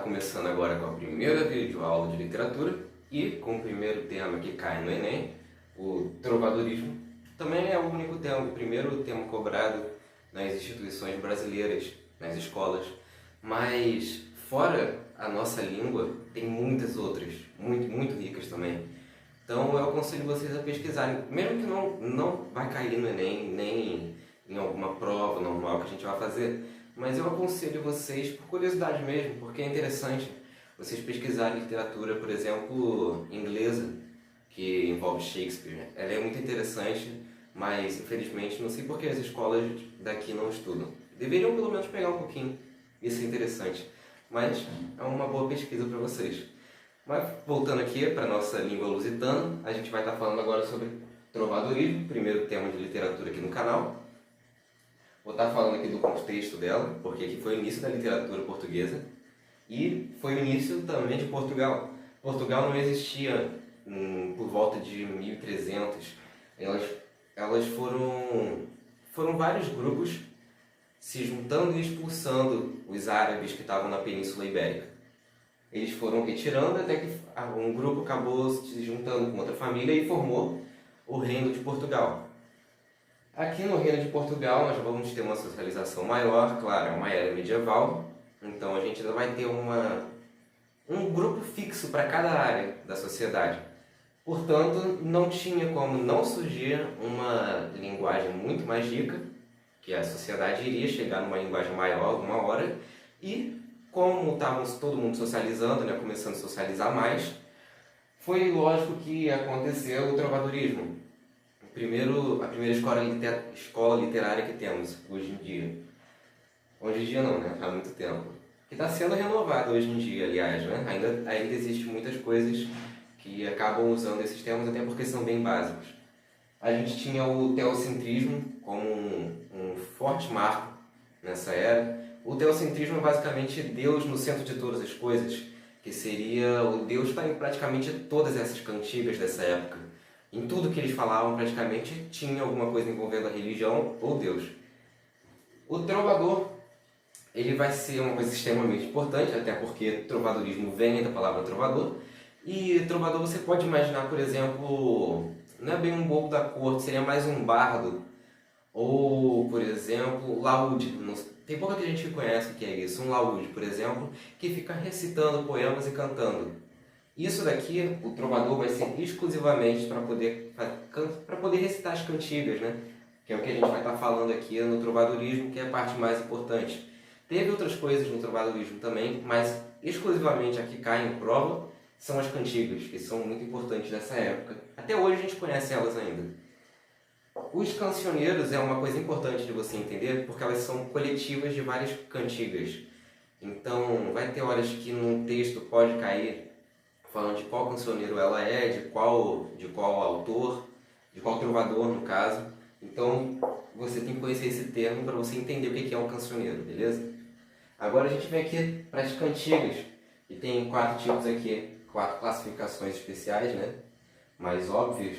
começando agora com a primeira videoaula de literatura e com o primeiro tema que cai no Enem, o trovadorismo. Também é o único tema, o primeiro tema cobrado nas instituições brasileiras, nas escolas. Mas fora a nossa língua, tem muitas outras, muito ricas também. Então eu aconselho vocês a pesquisarem, mesmo que não vai cair no Enem, nem em alguma prova normal que a gente vai fazer, mas eu aconselho vocês, por curiosidade mesmo, porque é interessante vocês pesquisarem literatura, por exemplo, inglesa, que envolve Shakespeare. Ela é muito interessante, mas infelizmente não sei por que as escolas daqui não estudam. Deveriam pelo menos pegar um pouquinho, isso é interessante, mas é uma boa pesquisa para vocês. Mas voltando aqui para a nossa língua lusitana, a gente vai estar falando agora sobre trovadorismo, primeiro tema de literatura aqui no canal. Vou estar falando aqui do contexto dela, porque aqui foi o início da literatura portuguesa e foi o início também de Portugal. Portugal não existia por volta de 1300. Elas foram vários grupos se juntando e expulsando os árabes que estavam na Península Ibérica. Eles foram retirando até que um grupo acabou se juntando com outra família e formou o Reino de Portugal. Aqui no Reino de Portugal nós vamos ter uma socialização maior, claro, é uma era medieval, então a gente ainda vai ter um grupo fixo para cada área da sociedade. Portanto, não tinha como não surgir uma linguagem muito mais rica, que a sociedade iria chegar numa linguagem maior alguma hora, e como estávamos todo mundo socializando, começando a socializar mais, foi lógico que aconteceu o trovadorismo. A primeira escola literária que temos hoje em dia. Hoje em dia não, há muito tempo. Que está sendo renovada hoje em dia, aliás, Ainda existem muitas coisas que acabam usando esses termos, até porque são bem básicos. A gente tinha o teocentrismo como um forte marco nessa era. O teocentrismo é basicamente Deus no centro de todas as coisas, que seria o Deus está em praticamente todas essas cantigas dessa época. Em tudo que eles falavam, praticamente, tinha alguma coisa envolvendo a religião ou Deus. O trovador, ele vai ser uma coisa extremamente importante, até porque trovadorismo vem da palavra trovador. E trovador você pode imaginar, por exemplo, não é bem um bobo da corte, seria mais um bardo. Ou, por exemplo, laúde. Tem pouca gente que conhece o que é isso. Um laúde, por exemplo, que fica recitando poemas e cantando. Isso daqui, o trovador vai ser exclusivamente para poder recitar as cantigas, Que é o que a gente vai estar falando aqui no trovadorismo, que é a parte mais importante. Teve outras coisas no trovadorismo também, mas exclusivamente aqui cai em prova são as cantigas, que são muito importantes nessa época. Até hoje a gente conhece elas ainda. Os cancioneiros é uma coisa importante de você entender, porque elas são coletivas de várias cantigas. Então, vai ter horas que num texto pode cair falando de qual cancioneiro ela é, de qual autor, de qual trovador, no caso. Então, você tem que conhecer esse termo para você entender o que é um cancioneiro, beleza? Agora a gente vem aqui para as cantigas, e tem 4 tipos aqui, 4 classificações especiais, mais óbvias.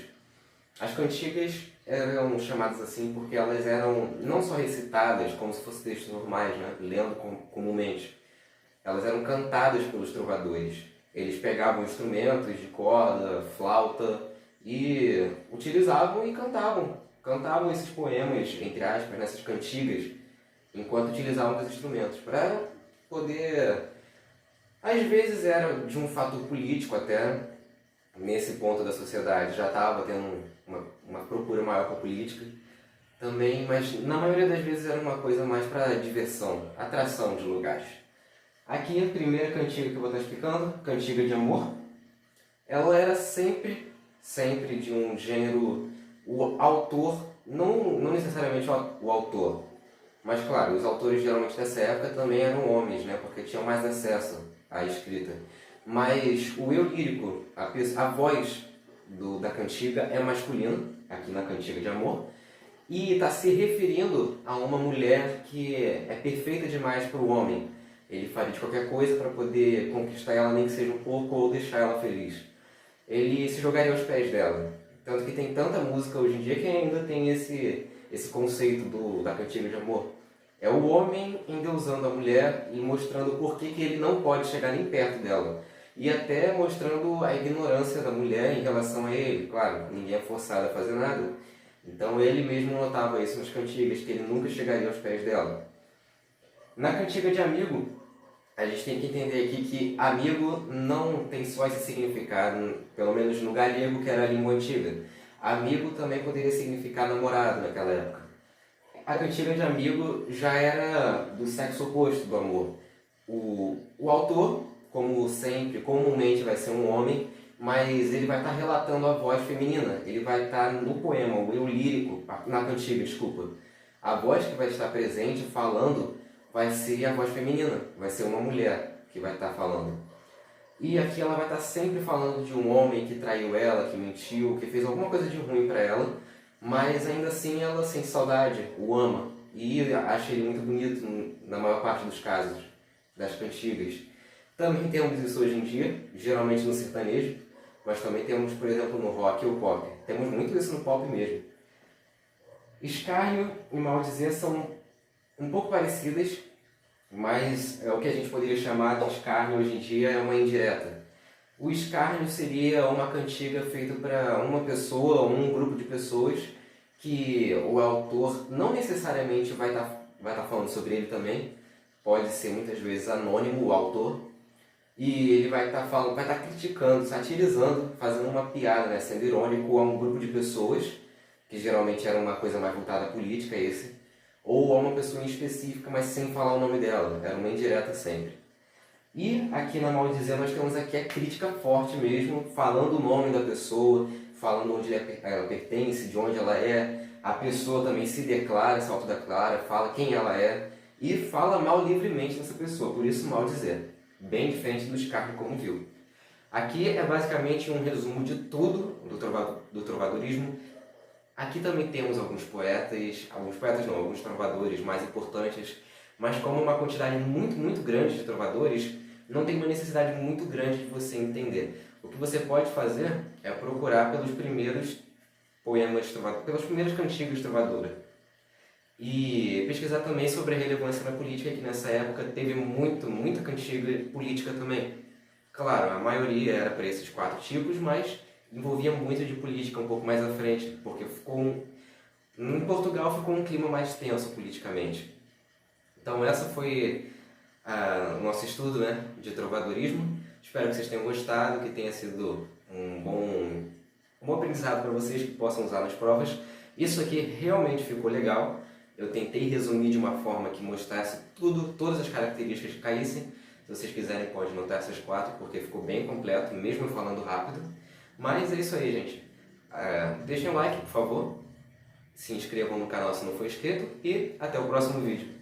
As cantigas eram chamadas assim porque elas eram não só recitadas como se fossem textos normais, lendo comumente. Elas eram cantadas pelos trovadores. Eles pegavam instrumentos de corda, flauta e utilizavam e cantavam. Cantavam esses poemas, entre aspas, nessas cantigas, enquanto utilizavam os instrumentos para poder... Às vezes era de um fator político até, nesse ponto da sociedade já estava tendo uma procura maior para a política também, mas na maioria das vezes era uma coisa mais para diversão, atração de lugares. Aqui a primeira cantiga que eu vou estar explicando, cantiga de amor, ela era sempre de um gênero, o autor, não necessariamente o autor, mas claro, os autores geralmente dessa época também eram homens, porque tinham mais acesso à escrita. Mas o eu lírico, a voz da cantiga é masculina, aqui na cantiga de amor, e está se referindo a uma mulher que é perfeita demais para o homem. Ele faria de qualquer coisa para poder conquistar ela, nem que seja um pouco, ou deixar ela feliz. Ele se jogaria aos pés dela. Tanto que tem tanta música hoje em dia que ainda tem esse conceito da cantiga de amor. É o homem endeusando a mulher e mostrando por que ele não pode chegar nem perto dela. E até mostrando a ignorância da mulher em relação a ele. Claro, ninguém é forçado a fazer nada. Então ele mesmo notava isso nas cantigas, que ele nunca chegaria aos pés dela. Na cantiga de amigo, a gente tem que entender aqui que amigo não tem só esse significado, pelo menos no galego, que era a língua antiga. Amigo também poderia significar namorado naquela época. A cantiga de amigo já era do sexo oposto do amor. O autor, como sempre, comumente vai ser um homem, mas ele vai estar relatando a voz feminina. Ele vai estar no poema, o eu lírico, na cantiga, desculpa. A voz que vai estar presente, falando, vai ser a voz feminina, vai ser uma mulher que vai estar falando. E aqui ela vai estar sempre falando de um homem que traiu ela, que mentiu, que fez alguma coisa de ruim para ela, mas ainda assim ela sente saudade, o ama, e acha ele muito bonito na maior parte dos casos, das cantigas. Também temos isso hoje em dia, geralmente no sertanejo, mas também temos, por exemplo, no rock ou pop. Temos muito isso no pop mesmo. Escárnio e maldizer são um pouco parecidas, mas é o que a gente poderia chamar de escárnio hoje em dia é uma indireta. O escárnio seria uma cantiga feita para uma pessoa ou um grupo de pessoas que o autor não necessariamente vai estar falando sobre ele também, pode ser muitas vezes anônimo o autor, e ele vai estar falando, vai estar criticando, satirizando, fazendo uma piada, né, sendo irônico a um grupo de pessoas, que geralmente era uma coisa mais voltada à política, ou a uma pessoa em específica, mas sem falar o nome dela, era uma indireta sempre. E aqui na Maldizer nós temos aqui a crítica forte mesmo, falando o nome da pessoa, falando onde ela pertence, de onde ela é, a pessoa também se declara, se autodeclara, fala quem ela é, e fala mal livremente dessa pessoa, por isso Maldizer, bem diferente do escárnio como viu. Aqui é basicamente um resumo de tudo do trovadorismo. Aqui também temos alguns trovadores mais importantes, mas como uma quantidade muito grande de trovadores, não tem uma necessidade muito grande de você entender. O que você pode fazer é procurar pelos primeiros poemas de trovador, pelas primeiras cantigas de trovadora. E pesquisar também sobre a relevância na política, que nessa época teve muita cantiga política também. Claro, a maioria era para esses 4 tipos, mas envolvia muito de política um pouco mais à frente, porque em Portugal ficou um clima mais tenso politicamente. Então essa foi o nosso estudo, né, de trovadorismo. Espero que vocês tenham gostado, que tenha sido um bom aprendizado para vocês, que possam usar nas provas. Isso aqui realmente ficou legal. Eu tentei resumir de uma forma que mostrasse todas as características que caíssem. Se vocês quiserem, pode notar essas 4, porque ficou bem completo, mesmo falando rápido. Mas é isso aí, gente. Deixem um like, por favor. Se inscrevam no canal se não for inscrito. E até o próximo vídeo.